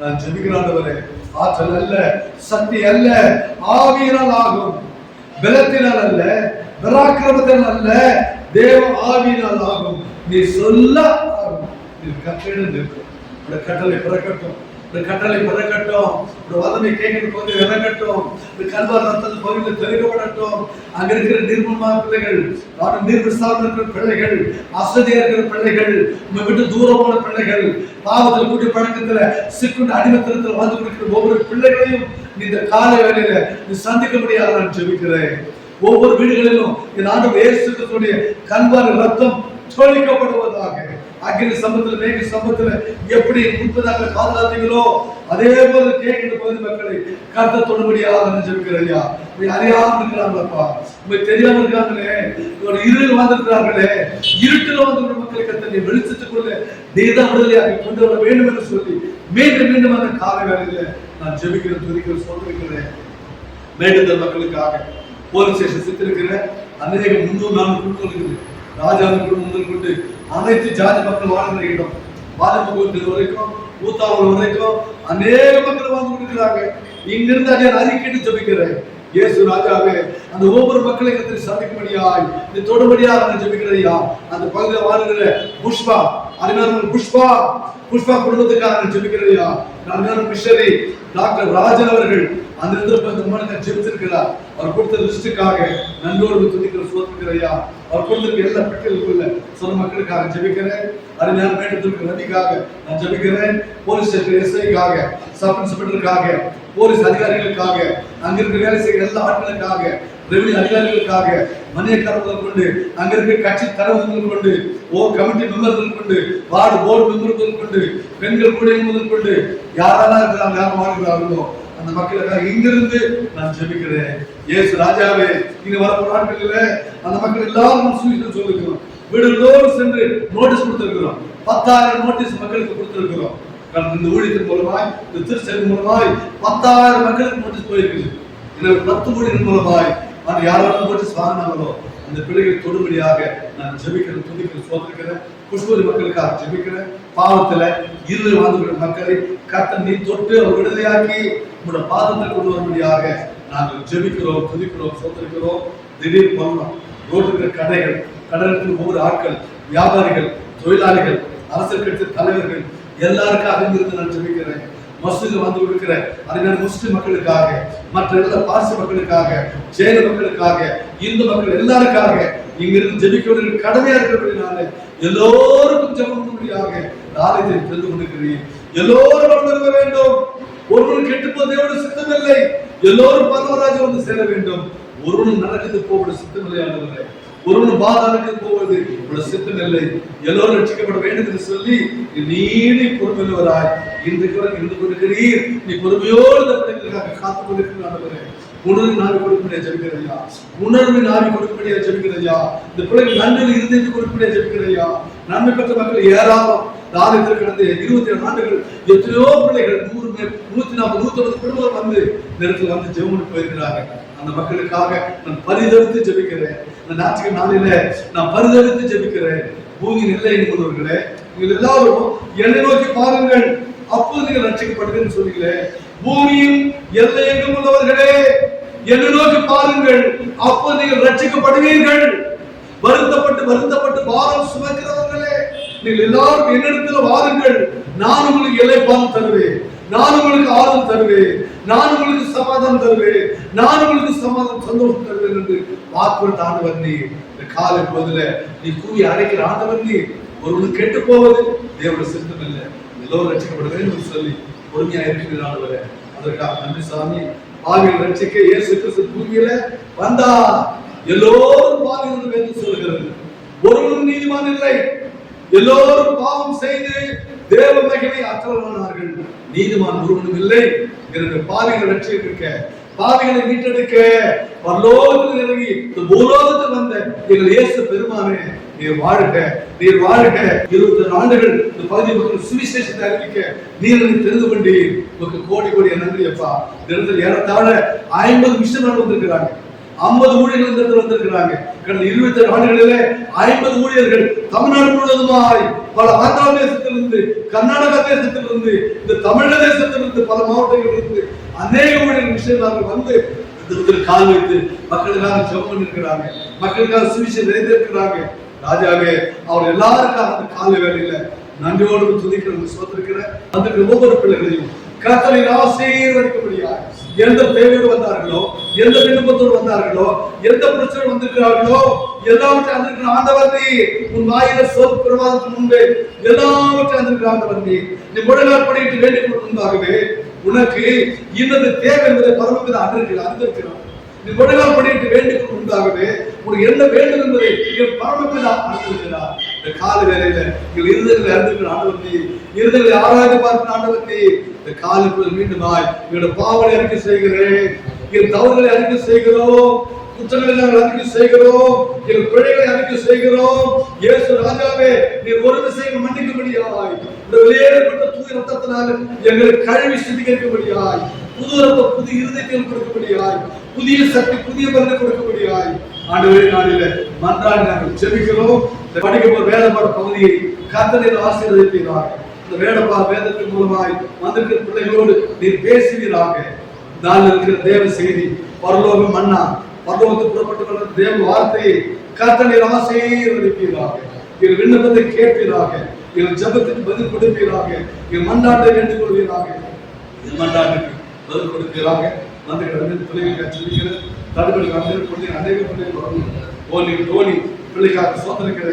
நான் ஜெபிக்கிறாண்டவரே, ஆற்றல் அல்ல, சக்தி அல்ல, ஆவியினால் ஆகும். பலத்தினால் அல்ல, பராக்கிரமத்தினால் அல்ல, தேவ ஆவியினால் ஆகும். நீ சொல்ல ஆகும். நீ கட்டளை கட்டளை பிறக்கட்டும், கட்டளை பிறக்கட்டும், வதனை கேட்கிற போது இறங்கட்டும், கல்வார் ரத்தத்தில் பகுதியில் தெளிக்கப்படட்டும். அங்க இருக்கிற நிர்மூலமான பிள்ளைகள், நீர்விசாரணை இருக்கிற பிள்ளைகள், அசதியா இருக்கிற பிள்ளைகள், உங்க விட்டு தூரமான பிள்ளைகள், பாவத்தில் கூட்டி பழக்கத்துல சிக்குண்டு அடிமத்தனத்தில் வந்து கொடுக்கிற ஒவ்வொரு பிள்ளைகளையும் இந்த கால வேளையில நீ சந்திக்க முடியாது. நான் ஜெபிக்கிறேன். ஒவ்வொரு வீடுகளிலும் என் ஆண்டவர் இயேசு கிறிஸ்துவின் கல்வாரி ரத்தம் சொலிக்கப்படுவதாக. அக்கினி சம்பத்தில் மேக சம்பத்தில் எப்படி முன்பதாக பாதுகாத்தீங்களோ அதே போல கேட்கிற பகுதி மக்களை கர்த்தர் தொடும்படியாக ஜெபிக்கிறையா. அறியாமல் இருக்கிறாங்களப்பா, உங்களுக்கு தெரியாம இருக்காங்களே, இருளில் வந்திருக்கிறார்களே, இருட்டில் வந்து மக்களை கர்த்தர் வெளிச்சத்துக்குள்ள நீதான் விடுதலையாக கொண்டு வர வேண்டும் என்று சொல்லி மீண்டும் மீண்டும் அந்த கால வேளையில நான் ஜெபிக்கிறேன், துதிக்கிறேன், சொல்லிருக்கிறேன். மேடுதல் மக்களுக்காக போலீஸ் ஸ்டேஷன் சித்திருக்கிற அநேக 300-400 குழுக்கள் இருக்குது. ராஜாவின் குடும்பம் முதல் கொண்டு அனைத்து ஜாதி மக்கள் வாழ்கிற இடம், பாலமுகத்தில் வரைக்கும் ஊத்தாவூர் வரைக்கும் அநேக மக்கள் வாழ்ந்து கொண்டிருக்கிறாங்க. இங்கிருந்து அதே அறிக்கைட்டு ஜெபிக்கிறேன். இயேசு ராஜாவே, அந்த ஒவ்வொரு மக்களை கத்திரி சந்திக்கும்படியாய் நீ தொடும்படியாக ஜெபிக்கிறையா. அந்த பகுதியில் வாழ்கிற புஷ்பா அருமையான புஷ்பா குடும்பத்துக்காக ஜெபிக்கிறையா. அருமையான மிஷனரி டாக்டர் ராஜன் அவர்கள் அந்த இடத்துல ஜெபிச்சிருக்கிறார். அவர் கொடுத்த லிஸ்டுக்காக நன்றோடு துதிக்கிற சோதிக்கிறையா. அவர் கொடுத்திருக்க எல்லா பட்டியலுக்குள்ள சொன்ன மக்களுக்காக ஜெபிக்கிறேன். அருமையான மேட்டத்திற்கு ரவிக்காக நான் ஜெபிக்கிறேன். போலீஸ் ஸ்டேஷன் எஸ்ஐக்காக, சப் இன்ஸ்பெக்டருக்காக, போலீஸ் அதிகாரிகளுக்காக, அங்கிருக்க வேலை செய்கிற எல்லா ஆட்களுக்காக, ரெவன்யூ அதிகாரிகளுக்காக, மணியக்காரர்கள் கொண்டு, அங்க இருக்க கட்சி தலைவர்கள் கொண்டு, கமிட்டி மெம்பர்கள் கொண்டு, வார்டு போர்டு மெம்பர்கள் கொண்டு, பெண்கள் ஊழியர்கள் முதல் கொண்டு யாரெல்லாம் இருக்கிறாங்க, யாரும் வாழ்கிறார்களோ அந்த மக்களுக்காக இங்கிருந்து நான் ஜெபிக்கிறேன். இயேசு ராஜாவே, இங்க வரப்போற நாட்களில் அந்த மக்கள் எல்லாரும் சுவிசேஷம் சொல்லிருக்கிறோம். வீடுகளோடு சென்று நோட்டீஸ் கொடுத்திருக்கிறோம். 10,000 நோட்டீஸ் மக்களுக்கு கொடுத்திருக்கிறோம். இந்த ஊழியத்தின் மூலமாய், இந்த திருச்செயல் மூலமாய் 10,000 மக்களுக்கு நோட்டீஸ் போயிருக்குது. 10 ஊழியர்கள் மூலமாய் யாராலும் நோட்டீஸ் வாங்கினாங்களோ அந்த பிள்ளைகளை தொடும்படியாக நான் ஜெபிக்கிறேன், துதிக்கிறேன், சோதரிக்கிறேன். புஷ்பூரி மக்களுக்காக ஜெபிக்கிறேன். பாவத்துல இருளில் வாழ்ந்துகிற மக்களை கர்த்தர் நீ தொட்டு அவர் விடுதலையாக்கி உங்களோட பாதத்தை கொண்டு வரும்படியாக நாங்கள் ஜெபிக்கிறோம், துதிக்கிறோம், சோதரிக்கிறோம். திடீர் பண்ணோம் ரோட்டுக்கிற கடைகள், கடலுக்கு ஒவ்வொரு ஆட்கள், வியாபாரிகள், தொழிலாளிகள், அரசியல் கட்சி தலைவர்கள் எல்லாருக்காக இருந்து நான் ஜெபிக்கிறேன். மசூதியில் வந்து கொடுக்கிற அருமையான முஸ்லிம் மக்களுக்காக, மற்ற எல்லா பார்சி மக்களுக்காக, ஜெயின மக்களுக்காக, இந்து மக்கள் எல்லாருக்காக இங்கிருந்து ஜெபிக்க வேண்டிய கடமையா இருக்கிறபடினால எல்லோருக்கும் ஜெபம் பண்ணும்படியாக ஆலயத்தை தெரிந்து கொண்டிருக்கிறீர். எல்லோரும் வளர்ந்து வேண்டும். ஒருவன் கெட்டு போவதே சித்தம் இல்லை. எல்லோரும் பரவராஜ் வந்து சேர வேண்டும். ஒருவனும் நடக்கிறது போவது சித்தம் இல்லை. ஆண்டவரே, ஒருவனும் பாதாளத்துக்கு போவது இவ்வளவு சித்தம் இல்லை. எல்லோரும் ரட்சிக்கப்பட வேண்டும் என்று சொல்லி நீடி பொறுமையுள்ளவராய் இன்றைக்கு வரை இருந்து கொண்டிருக்கிறீர். நீ பொறுமையோடு இந்த பிள்ளைகளுக்காக காத்துக் கொண்டிருக்கிறார். உணர்வின் ஆவி கொடுக்கக்கூடிய ஜெபிக்கிறையா, உணர்வின் ஆவி கொடுக்கக்கூடிய ஜெபிக்கிறையா. இந்த பிள்ளைகள் நன்றில் இருந்தது கொடுக்கக்கூடிய ஜெபிக்கிறையா. நன்மை பெற்ற மக்கள் ஏராளம். ஆலயத்தில் கடந்த 27 ஆண்டுகள் எத்தனையோ பிள்ளைகள் 100, 140, 150 குடும்பம் வந்து நேரத்தில் வந்து ஜெபம் போயிருக்கிறாங்க. அந்த மக்களுக்காக நான் பரிதவித்து ஜெபிக்கிறேன். இந்த ஞாயிற்றுக்கிழமை நாளில நான் பரிதவித்து ஜெபிக்கிறேன். பூமியின் எல்லை என்பவர்களே, நீங்கள் எல்லாரும் என்னை நோக்கி பாருங்கள், அப்போது நீங்கள் ரட்சிக்கப்படுவீர்கள் சொன்னீங்களே. பூமியின் எல்லை எங்கும் உள்ளவர்களே, என்னை நோக்கி பாருங்கள், அப்போது நீங்கள் ரட்சிக்கப்படுவீர்கள். வருத்தப்பட்டு பாரம் சுமக்கிறவர்களே, நீங்கள் எல்லாரும் என்னிடத்தில் வாருங்கள், நான் உங்களுக்கு எல்லை பாலம் தருவேன், நான் உங்களுக்கு ஆறுதல் தருவேன், நான் உங்களுக்கு சமாதானம் தருவேன், நான் உங்களுக்கு சந்தோஷம் தருவேன் என்று வாக்குறுத்த ஆண்டவர் நீ. இந்த காலை பொழுதுல நீ கூவி அழைக்கிற ஆண்டவர் நீ. ஒருவனுக்கு கெட்டு போவது தேவனுடைய சித்தம் இல்லை, எல்லோரும் ரட்சிக்கப்பட வேண்டும் என்று சொல்லி பொறுமையா இருக்கிற ஆண்டவரே, அதற்காக நன்றி சாமி. பாவிகள் ரட்சிக்க இயேசு கிறிஸ்து பூமியில வந்தா. எல்லோரும் பாவிகள் என்று சொல்கிறது. ஒருவனும் நீதிமான் இல்லை. எல்லோரும் பாவம் செய்து தேவ மகிமை அற்றவர்களானார்கள். நீதிமான் ஒருவனும் இல்லை. எனவே பாவிகளை ரட்சிக்க, பாவிகளை மீட்டெடுக்க பரலோகத்தில் இறங்கி இந்த பூலோகத்தில் வந்த எங்கள் இயேசு பெருமானே, நீர் வாழ்க, நீர் வாழ்க. 22 ஆண்டுகள் இந்த பகுதி மக்கள் சுவிசேஷத்தை அறிவிக்க நீர் தெரிந்து கொண்டீர். கோடி கோடி நன்றி அப்பா. இந்த இடத்துல ஏறத்தாழ 50 மிஷனர்கள் வந்திருக்கிறாங்க. 50 ஊழியர்கள் இந்த இடத்துல வந்திருக்கிறாங்க. கடந்த 27 ஆண்டுகளிலே 50 ஊழியர்கள் தமிழ்நாடு முழுவதுமாய் பல ஆந்திர தேசத்திலிருந்து, கர்நாடகா தேசத்திலிருந்து, இந்த தமிழக தேசத்திலிருந்து, பல மாவட்டங்களிலிருந்து அநேக ஊழியர்கள் விஷயங்கள் வந்து கால் வைத்து மக்களுக்காக ஜெபம் பண்ணிருக்கிறாங்க, மக்களுக்காக சுவிசேஷம் நிறைந்திருக்கிறாங்க. ராஜாவே, அவர் எல்லாருக்கும் அந்த கால வேலையில நன்றியோடு துதிக்கிறது சோத்திருக்கிற அந்த ஒவ்வொரு பிள்ளைகளையும் கர்த்தரின் ஆசீர்வதிக்கும்படியா, எந்த தேவையோடு வந்தார்களோ, எந்த விண்ணப்பத்தோடு வந்தார்களோ, எந்த பிரச்சனை வந்திருக்கிறார்களோ, எல்லாவற்றையும் வந்திருக்கிற ஆண்டவர் நீ. உன் வாயில சொல் பிரவாதத்துக்கு முன்பே எல்லாவற்றையும் வந்திருக்கிற ஆண்டவர் நீ. நீ முழங்கால் படிட்டு வேண்டிக் கொண்டிருந்தாகவே உனக்கு இன்னது தேவை என்பதை பரமபிதா அறிந்திருக்கிறார். நீ முழங்கால் படிட்டு வேண்டிக் கொண்டிருந்தாகவே உனக்கு என்ன வேண்டும் என்பதை பரமபிதா அறிந்திருக்கிறார். இந்த கால வேலையில எங்கள் இருதயங்களை அறிந்திருக்கிற ஆண்டவர் நீ, இருதயங்களை ஆராய்ந்து பார்க்கிற ஆண்டவர் நீ. இந்த காலத்தில் மீண்டுமாய் எங்களோட பாவனை அறிக்கை செய்கிறேன், என் தவறுகளை அறிக்கை செய்கிறோம், குற்றங்களை நாங்கள் அறிக்கை செய்கிறோம், எங்கள் பிழைகளை அறிக்கை செய்கிறோம். இயேசு ராஜாவே, நீர் ஒரு விஷயம் மன்னிக்கும்படியாய், இந்த வெளியேறப்பட்ட தூய ரத்தத்தினால் எங்களை கழுவி சுத்திகரிக்கும்படியாய், புது ரத்தம் புது இருதயத்தில் கொடுக்கும்படியாய், புதிய சக்தி புதிய பலனை கொடுக்கும்படியாய் ஆண்டவரே நாளில மன்றாடி நாங்கள் ஜெபிக்கிறோம். இந்த படிக்க போற வேதபாட பகுதியை கர்த்தர் ஆசீர்வதிப்பீராக. இந்த வேதத்தின் மூலமாய் வந்திருக்கிற பிள்ளைகளோடு நீர் பேசுவீராக. நாளில் இருக்கிற தேவ செய்தி பரலோகம் மன்னா, பரலோகத்துக்கு புறப்பட்டு தேவ வார்த்தையை கர்த்தர் ஆசீர்வதிப்பீராக. எங்கள் விண்ணப்பத்தை கேட்பீராக, எங்கள் ஜெபத்துக்கு பதில் கொடுப்பீராக, எங்கள் மன்றாட்டை வேண்டிக் கொள்வீராக, மன்றாட்டுக்கு பதில் கொடுப்பீராக. வந்து பிள்ளைகளுக்கு சொல்லிக்கிற தடுப்படி அநேக பிள்ளைகள் வரணும். தோனி பிள்ளைக்காக சோதனைக்கிற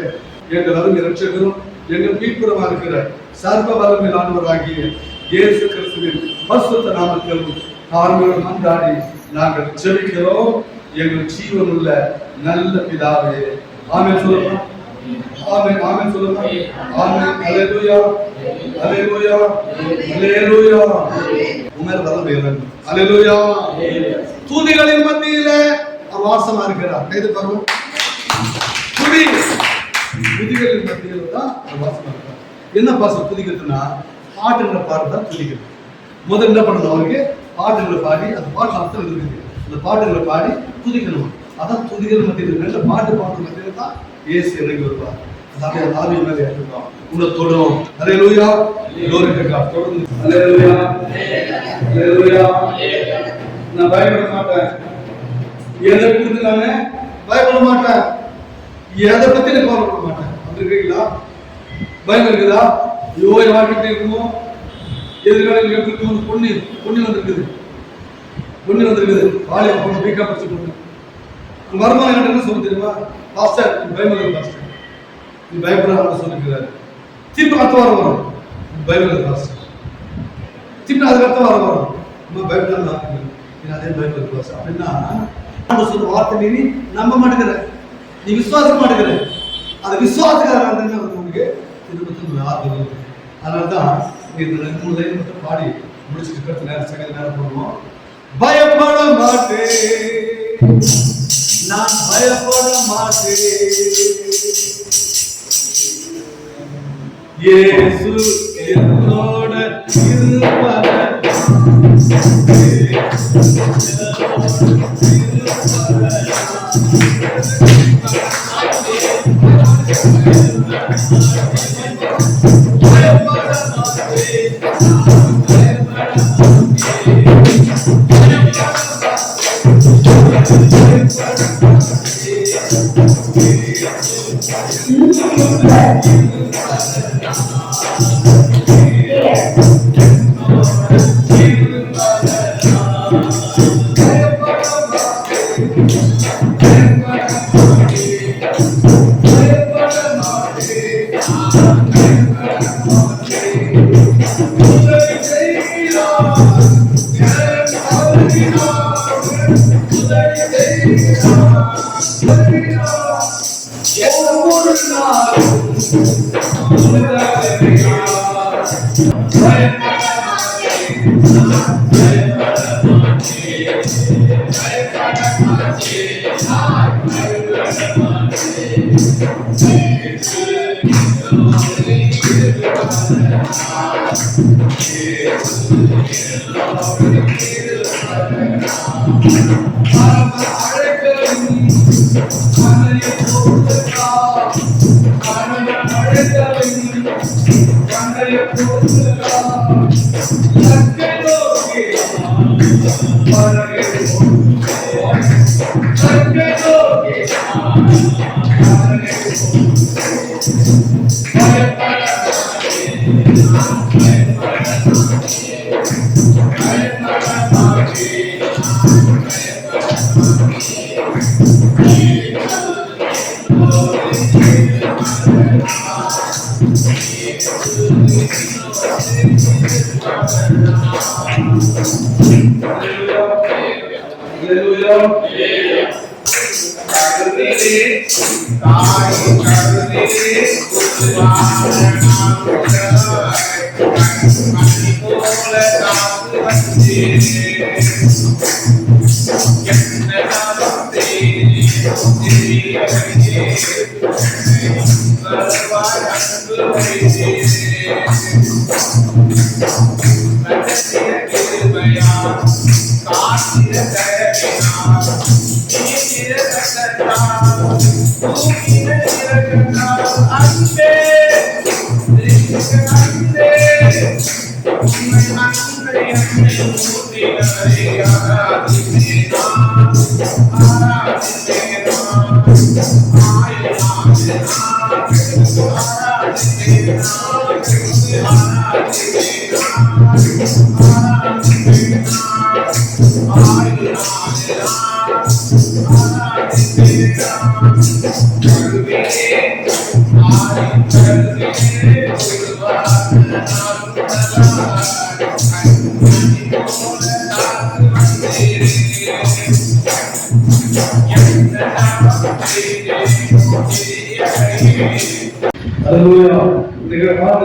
எங்கள் அருமை ரட்சகரும் எங்கள் மீட்புறமா இருக்கிற சர்வ வல்லமையில் ஆண்டவராகிய இயேசு கிறிஸ்துவின் பரிசுத்த நாமத்தில் தாழ்மையோடு மன்றாடி நாங்கள் ஜெபிக்கிறோம். எங்கள் ஜீவனுள்ள நல்ல பிதாவே, ஆமென் சொல்லுங்க. ஆமென் ஆமென் சொல்லுங்க. ஆமென். அல்லேலூயா அல்லேலூயா அல்லேலூயா. உமர் வல்லமை இறங்கு. அல்லேலூயா. தூதிகளின் மத்தியிலே வாசமா இருக்கிறார். கைது பாருங்க. துதிகளின் மத்தியில தான் வாசமா இருக்கிறார். என்ன பாசம் துதிக்கிறதுனா பாட்டுங்கிற பாட்டு தான் துதிக்கிறது. முதல்ல என்ன பண்ணணும், அவருக்கு பாட்டுங்களை பாடி அந்த பாட்டு அர்த்தம் இருக்குது, அந்த பாட்டுகளை பாடி துதிக்கணும். அதான் துதிகள் மத்தியில் நல்ல பாட்டு மத்தியில தான் இயேசு இறங்கி வருவார். அதாவது ஆவிய மேலே ஏற்றுக்கலாம் உன்னை தொடும். அல்லேலூயா. தொடர்ந்து அல்லேலூயா அல்லேலூயா. நான் பயப்பட மாட்டேன், எதை குறித்து நானே பயப்பட மாட்டேன், எதை பத்தி நான் கவலைப்பட மாட்டேன். வந்துருக்கீங்களா? பயம் இருக்குதா? ஐயோ வாழ்க்கை இருக்குமோ, எதிர்காலம் எப்படி இருக்கும்? பொண்ணு வந்திருக்குது, பொண்ணு வந்திருக்குது, வாலிப பொண்ணு, பிகா படிச்சு பொண்ணு. வருமானம் என்ன சொல்ல தெரியுமா? பாஸ்டர் பயமல்ல, பாஸ்டர் நீ பயப்படாத சொல்லிக்கிறாரு. திருப்பி அடுத்த வாரம் வரும் பயமல்ல பாஸ்டர், திருப்பி அதுக்கு அடுத்த வாரம் வரும் பயப்படாத அதே பயமல்ல பாஸ்டர். அப்படின்னா சொல்ற வார்த்தை நீ நம்ப மாட்டேங்கிற, நீ விசுவாசம் மாட்டேங்கிற. அது விசுவாசக்காரங்க உனக்கு திரும்ப ஆர்வம். அதனாலதான் இந்த 2-3 லைன் மட்டும் பாடி முடிச்சுட்டு கருத்து நேரம் செகண்ட் நேரம் போடுவோம். பயப்பட மாட்டேன், நான் பயப்பட மாட்டேன், இயேசு என்னோட இருப்பார். அழைக்க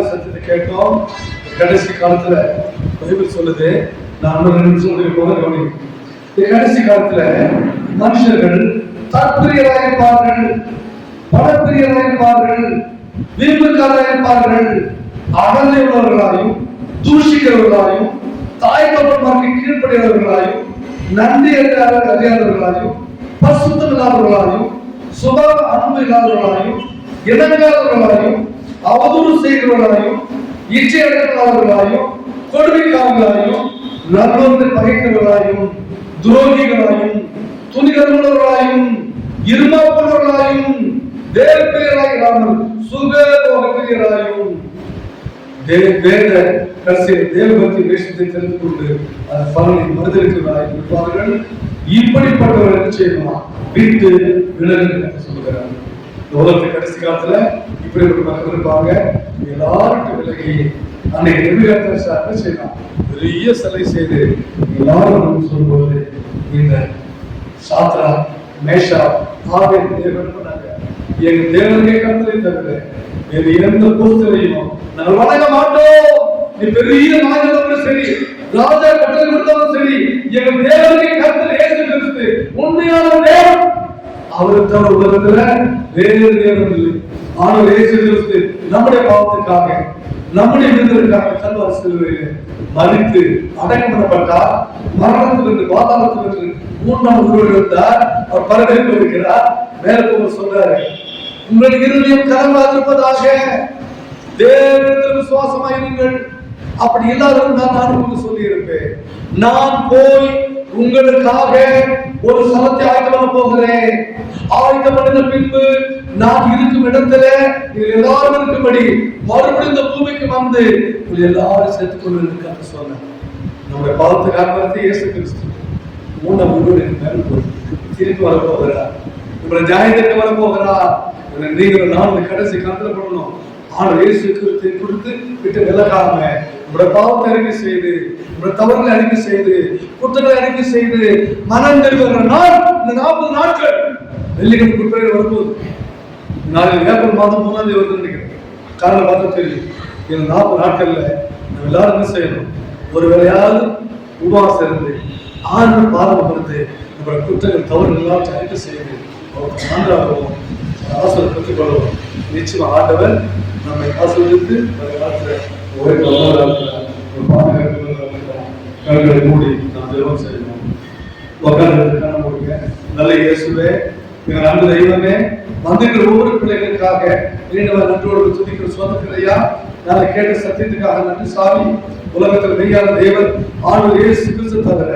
சத்தத்தை கேட்டோம். கடைசி காலத்துல பைபிள் சொல்லுது, நான் கடைசி காலத்துல மனுஷர்கள் தற்பிரியராயிருப்பார்கள், பணப்பிரியராயிருப்பார்கள், வீம்புக்காரராயிருப்பார்கள், அகந்தை உள்ளவர்களாயும் தூஷிக்கிறவர்களாயும் தாய் தகப்பன்மாருக்கு கீழ்ப்படுகிறவர்களாயும் நன்றி அறியாதவர்களாயும் பரிசுத்தம் இல்லாதவர்களாயும் சுபாவ அன்பு இல்லாதவர்களாயும் இணங்காதவர்களாயும் அவதூறு செய்கிறவர்களாயும் இச்சை அடையாளர்களாயும் கொடுமைக்காரர்களாயும் நல்வந்து பகைக்கிறவர்களாயும் துரோகிகளாயும் துணிகரமுள்ளவர்களாயும் இருமாப்பவர்களாயும் தேவப்பிரியராயிராமல் சுகபோகப்பிரியராயும் வேத கடைசியில் தேவபக்தி வேஷத்தை தெரிந்து கொண்டு அந்த பலனை மறுதளிக்கிறார்கள் இருப்பார்கள். இப்படிப்பட்டவர்கள் செய்யலாம் விட்டு விலகு சொல்லுகிறார். உலகத்தை கடைசி காலத்துல இப்படி ஒரு மக்கள் இருப்பாங்க. எல்லாருக்கும் விலகி அன்னைக்கு நிர்வாகத்தை செய்யலாம், பெரிய சிலை செய்து எல்லாரும் சொல்லும்போது இந்த சாத்ரா மேஷா ஆவே தேவன் பண்ணாங்க. எங்க தேவனுடைய கருத்தை தவிர வேறு எந்த பொறுத்தலையும் நாங்கள் வணங்க மாட்டோம். நீ பெரிய நாயகனும் சரி, ராஜா கட்டளை கொடுத்தவரும் சரி, எங்க தேவனுடைய கருத்தில் ஏற்று கிறிஸ்து உண்மையான தேவன். அவரை தவிர உலகத்துல வேறு தேவன் இல்லை. ஆனால் இயேசு கிறிஸ்து நம்முடைய பாவத்துக்காக நம்முடைய விருந்திற்காக கல்வாரி சிலுவையிலே மரித்து அடக்கம் பண்ணப்பட்டார். மரணத்திலிருந்து பாதாளத்திலிருந்து மூன்றாம் உருவம் இருந்தார். அவர் பரவேற்று இருக்கிறார். மேல போக சொல்றாரு, உங்கள் இருதயம் கலங்காதிருப்பதாக தேவனிடத்தில் விசுவாசமாயிருங்கள். அப்படி இல்லாதவர்கள் நான் உங்களுக்கு சொல்லி இருப்பேன், நான் போய் உங்களுக்காக ஒரு ஸ்தலத்தை ஆயத்தம் பண்ண போகிறேன். ஆயத்தம் பண்ணின பின்பு நான் இருக்கும் இடத்துல நீங்கள் எல்லாரும் இருக்கும்படி மறுபடியும் இந்த பூமிக்கு வந்து எல்லாரும் சேர்த்துக் கொள்வதற்காக சொன்னேன். நம்முடைய பாவத்துக்காக இயேசு கிறிஸ்து மூன்றாம் உருவம் மேல் போய் திருப்பி வர போகிறார். உங்களை ஜாயத்திற்கு வர போகிறார். நீங்கள் நான் கடைசி காலத்துல பண்ணணும். ஆனால் இயேசு கிறிஸ்துவை கொடுத்து விட்டு விலகாம உங்களுடைய பாவத்தை அறிக்கை செய்து, உங்களுடைய தவறுகளை அறிக்கை செய்து, குற்றங்களை அறிக்கை செய்து மனம் தெரிவிக்கிற நாள் இந்த 40 நாட்கள் வெள்ளிக்கிழமை குற்றங்கள் வரும்போது நாளைக்கு ஏப்ரல் மாதம் 3ஆம் தேதி வருது நினைக்கிறேன். காரணம் பார்த்தா தெரியும். இந்த 40 நாட்கள்ல நம்ம எல்லாரும் என்ன செய்யணும்? ஒரு வேளையாவது உபவாசம் இருந்து ஆண்டு பாதப்படுத்து நம்மளுடைய குற்றங்கள் தவறுகள் எல்லாம் அறிக்கை செய்து அவருக்கு சான்றாகவும் ஆசிரியர் பெற்றுக்கொள்வோம். நிச்சயமா ஆண்டவர் நம்மை ஆசிரியத்து ஒரே பாதுகாப்பு மூடி நாம் ஜெபம் செய்யணும். உட்கார்ந்து நல்ல இயேசுவே, எங்கள் அன்பு தெய்வமே, வந்திருக்கிற ஒவ்வொரு பிள்ளைகளுக்காக நன்றோடு துதிக்கிற சொந்தக்கிறையா, நான் கேட்ட சத்தியத்துக்காக நன்றி சாமி. உலகத்தில் மெய்யான தேவன் ஆண்டவர் இயேசு கிறிஸ்து தவிர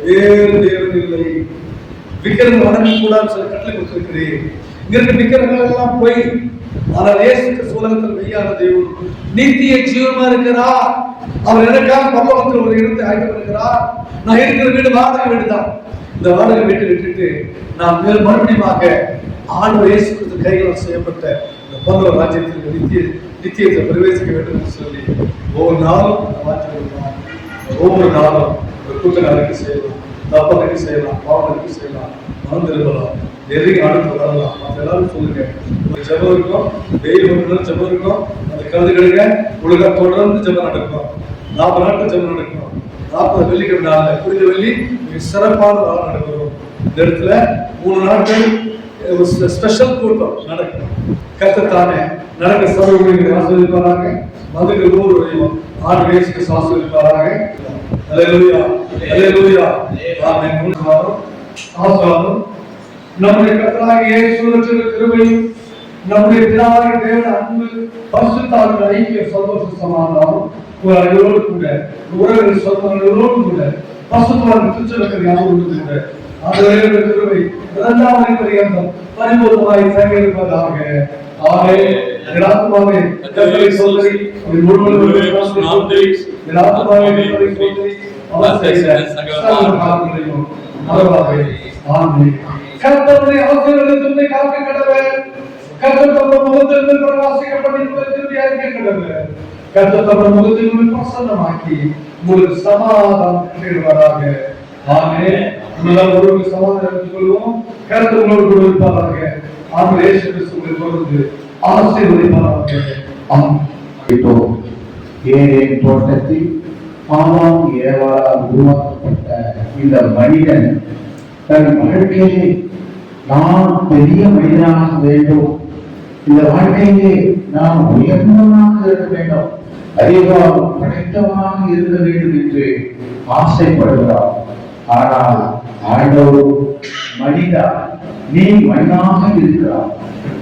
வேறு தேவன் இல்லை. விக்கிரங்கள் வணங்க கூடாது சில கட்டளை கொடுத்திருக்கிறேன். இங்க இருக்க விக்கிரங்கள் எல்லாம் போய், ஆனால் இயேசு கிறிஸ்து உலகத்தில் மெய்யான தேவன், நித்திய ஜீவமா இருக்கிறார். அவர் எனக்காக பரலோகத்தில் ஒரு இடத்தை ஆய்வு இருக்கிறார். நான் இருக்கிற வீடு வாடகை வீடு தான். இந்த வாடகை வீட்டை விட்டுட்டு நான் மறுபடியும் ஆண்டவர் இயேசு கிறிஸ்து கைகளால் செய்யப்பட்ட இந்த பரலோக ராஜ்யத்திற்கு நித்தியத்தை பிரவேசிக்க வேண்டும் என்று சொல்லி ஒவ்வொரு நாளும் ஒவ்வொரு நாளும் ஒரு கூட்டணி செய்யலாம், தப்பனுக்கு செய்யலாம், பாவனுக்கு செய்யலாம், மறந்திருக்கலாம், நெருங்கி அடுத்து வரலாம். மற்ற எல்லாரும் சொல்லுங்க, ஒரு ஜபம் இருக்கும், வெயில் ஒன்று ஜபம் இருக்கும், அந்த கருதுகளுங்க ஒழுங்கா தொடர்ந்து ஜபம் நடக்கும். 40 நாட்கள் ஜபம் நடக்கும். 40 வெள்ளிக்கிழமை நாள் புனித வெள்ளி மிக சிறப்பான நாள் நடக்கும். இந்த இடத்துல 3 நாட்கள் ஸ்பெஷல் கூட்டம் நடக்கும். கர்த்தத்தானே நடக்க சபைகளை ஆசீர்வதிப்பாராக. மதுக்கு 100 ஆண்டு வயசுக்கு ஆசீர்வதிப்பாராக. அல்லேலூயா, அல்லேலூயா. ஆமென். ஆசீர்வாதம் நம்முடைய கர்த்தராகிய இயேசுவின் கிருபையும் நம்முடைய பிதாவாகிய தேவன் அன்பு பரிசுத்த ஆவியின் ஐக்கிய சந்தோஷ சமாதானம் உங்களோடு கூட உறவுகள் சொந்தங்களோடு கூட பரிசுத்தவான் திருச்சபைகள் யாரோடு கூட அந்த கிருபை இரண்டாவது பரியந்தம் பரிபூர்ணமாய் சேகரிப்பதாக. ஆமென். ஆத்மாவே கர்த்தரை சோதரி முழுவதும் ஆத்மாவே கர்த்தரை சோதரி அவர் செய்த சகல காரியங்களையும் மறவாதே. ஆமென். கர்த்தருடைய ஆசீர்வாதத்தை காக்க கடவே. கர்த்தர் தம்முடைய முகத்திலிருந்து பிரகாசிக்கப்பட்டு திரும்பி அறிக்கை கடவே. கர்த்தர் தம்முடைய முகத்திலிருந்து பிரசன்னமாக்கி உங்களுக்கு சமாதானம் தருவாராக. ஆமென். நம்ம ஒருவருக்கு சமாதானம் கொள்வோம். கர்த்தர் உங்களோடு கூட இருப்பாராக. ஆமென். இயேசு கிறிஸ்துவின் பொருட்டு ஆசீர்வதிப்பாராக. ஆமென். ஏதேன் தோட்டத்தில் ஆதாம் ஏவாளால் உருவாக்கப்பட்ட இந்த மனிதன் தன் வாழ்க்கையிலே நான் பெரிய மனிதனாக வேண்டும், இந்த வாழ்க்கையிலே நான் உயர்ந்தவனாக இருக்க வேண்டும், அதிகாரம் படைத்தவனாக இருக்க வேண்டும் என்று ஆசைப்படுகிறார். ஆனால் ஆண்டவர், மனிதா நீ மண்ணாக இருக்கிறார்,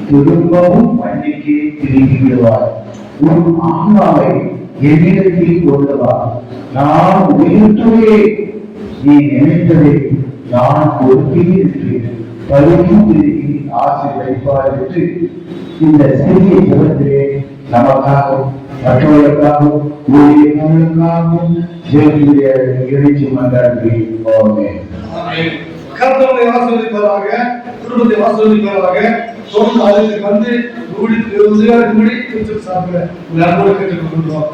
திரும்பவும் மண்ணுக்கே திரும்பி விடுவார், உன் ஆன்மாவை என்னிடத்தில் கொண்டு வா, நான் உயிர்த்துவே, நீ நினைத்ததை நான் கொடுப்பேன் என்று பருகி ஆசீர்வதிப்பார் என்று இந்த செய்தியை தொடர்ந்து நமக்காகவும் மற்றவர்களுக்காகவும் ஊழியர்களுக்காகவும் இறைச்சி மன்றாடி போவேன். கர்த்தரை ஆசீர்வதிப்பாராக, குடும்பத்தை ஆசீர்வதிப்பாராக. தொடர்ந்து ஆலயத்துக்கு வந்து சாப்பிட கேட்டுக்கொள்கிறோம்.